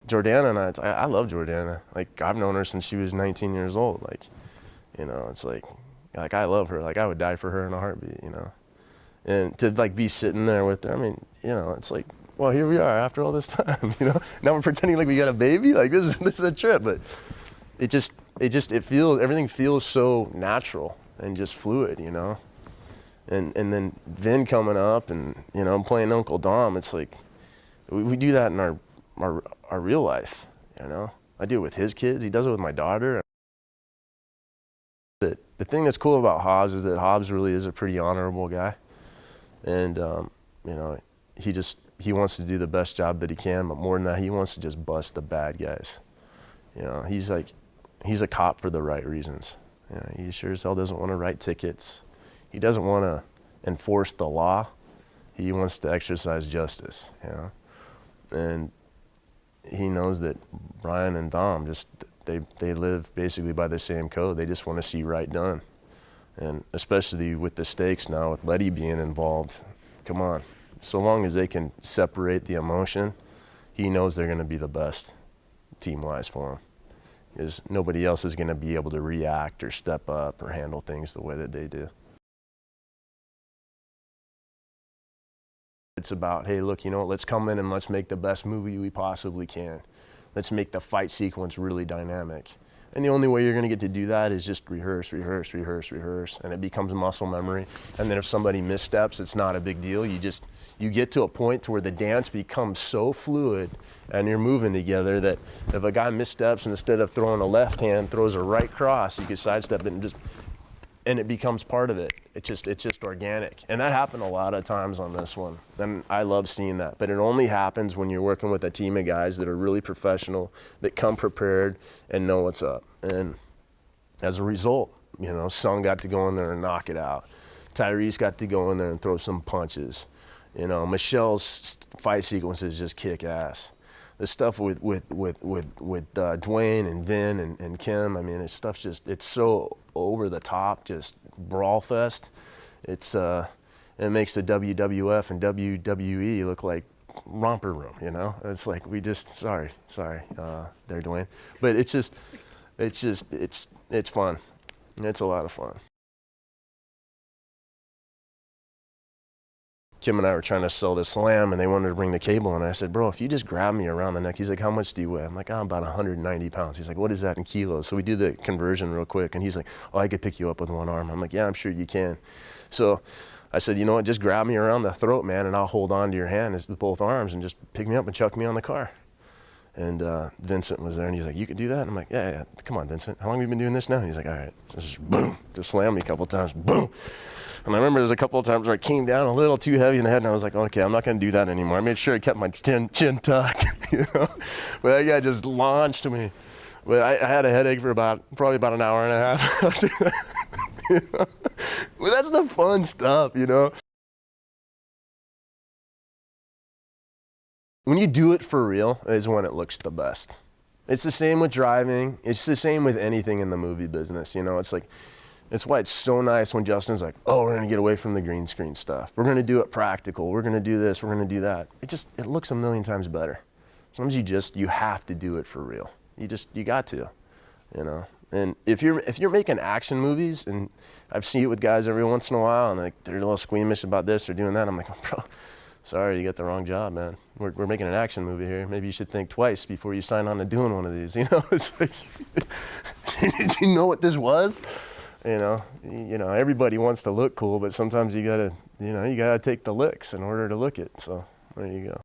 Jordana and I love Jordana. Like, I've known her since she was 19 years old. Like, you know, it's like I love her. Like, I would die for her in a heartbeat, you know. And to like be sitting there with her, I mean, you know, it's like, well, here we are after all this time, you know. Now we're pretending like we got a baby. Like, this is a trip, but everything feels so natural and just fluid, you know. And then Vin coming up, and you know, I'm playing Uncle Dom. It's like we do that in our real life, you know. I do it with his kids. He does it with my daughter. The thing that's cool about Hobbs is that Hobbs really is a pretty honorable guy, and you know, he wants to do the best job that he can, but more than that, he wants to just bust the bad guys. You know, he's a cop for the right reasons. You know, he sure as hell doesn't want to write tickets. He doesn't want to enforce the law. He wants to exercise justice, you know. And he knows that Brian and Dom they live basically by the same code. They just want to see right done. And especially with the stakes now, with Letty being involved, come on. So long as they can separate the emotion, he knows they're going to be the best team-wise for him. Because nobody else is going to be able to react or step up or handle things the way that they do. It's about, hey, look, you know what, let's come in and let's make the best movie we possibly can. Let's make the fight sequence really dynamic. And the only way you're gonna get to do that is just rehearse, rehearse, rehearse, rehearse, and it becomes muscle memory. And then if somebody missteps, it's not a big deal. You get to a point to where the dance becomes so fluid and you're moving together that if a guy missteps and instead of throwing a left hand, throws a right cross, you can sidestep it and it becomes part of it. It's just organic. And that happened a lot of times on this one. And I love seeing that. But it only happens when you're working with a team of guys that are really professional, that come prepared and know what's up. And as a result, you know, Sung got to go in there and knock it out. Tyrese got to go in there and throw some punches. You know, Michelle's fight sequences just kick ass. The stuff with Dwayne and Vin and Kim, I mean, it's so over the top, just brawl fest. It makes the WWF and WWE look like romper room, you know? It's like sorry, there, Dwayne. But it's fun. It's a lot of fun. Kim and I were trying to sell this Slam, and they wanted to bring the cable, and I said, bro, if you just grab me around the neck. He's like, how much do you weigh? I'm like, I'm about 190 pounds. He's like, what is that in kilos? So we do the conversion real quick, and he's like, oh, I could pick you up with one arm. I'm like, yeah, I'm sure you can. So I said, you know what, just grab me around the throat, man, and I'll hold on to your hand with both arms and just pick me up and chuck me on the car. And Vincent was there, and he's like, you can do that? And I'm like, yeah, come on, Vincent. How long have you been doing this now? And he's like, all right. So just boom, just slam me a couple times, boom. And I remember there's a couple of times where I came down a little too heavy in the head, and I was like, okay, I'm not going to do that anymore. I made sure I kept my chin tucked, you know. But that guy just launched me. But I had a headache for probably about an hour and a half after that. You know? Well, that's the fun stuff, you know. When you do it for real is when it looks the best. It's the same with driving. It's the same with anything in the movie business, you know. It's why it's so nice when Justin's like, oh, we're gonna get away from the green screen stuff. We're gonna do it practical. We're gonna do this, we're gonna do that. It looks a million times better. Sometimes you have to do it for real. You got to, you know. And if you're making action movies, and I've seen it with guys every once in a while, and like they're a little squeamish about this or doing that, I'm like, oh, bro, sorry, you got the wrong job, man. We're making an action movie here. Maybe you should think twice before you sign on to doing one of these, you know. It's like, did you know what this was? You know, everybody wants to look cool, but sometimes you gotta take the licks in order to look it. So there you go.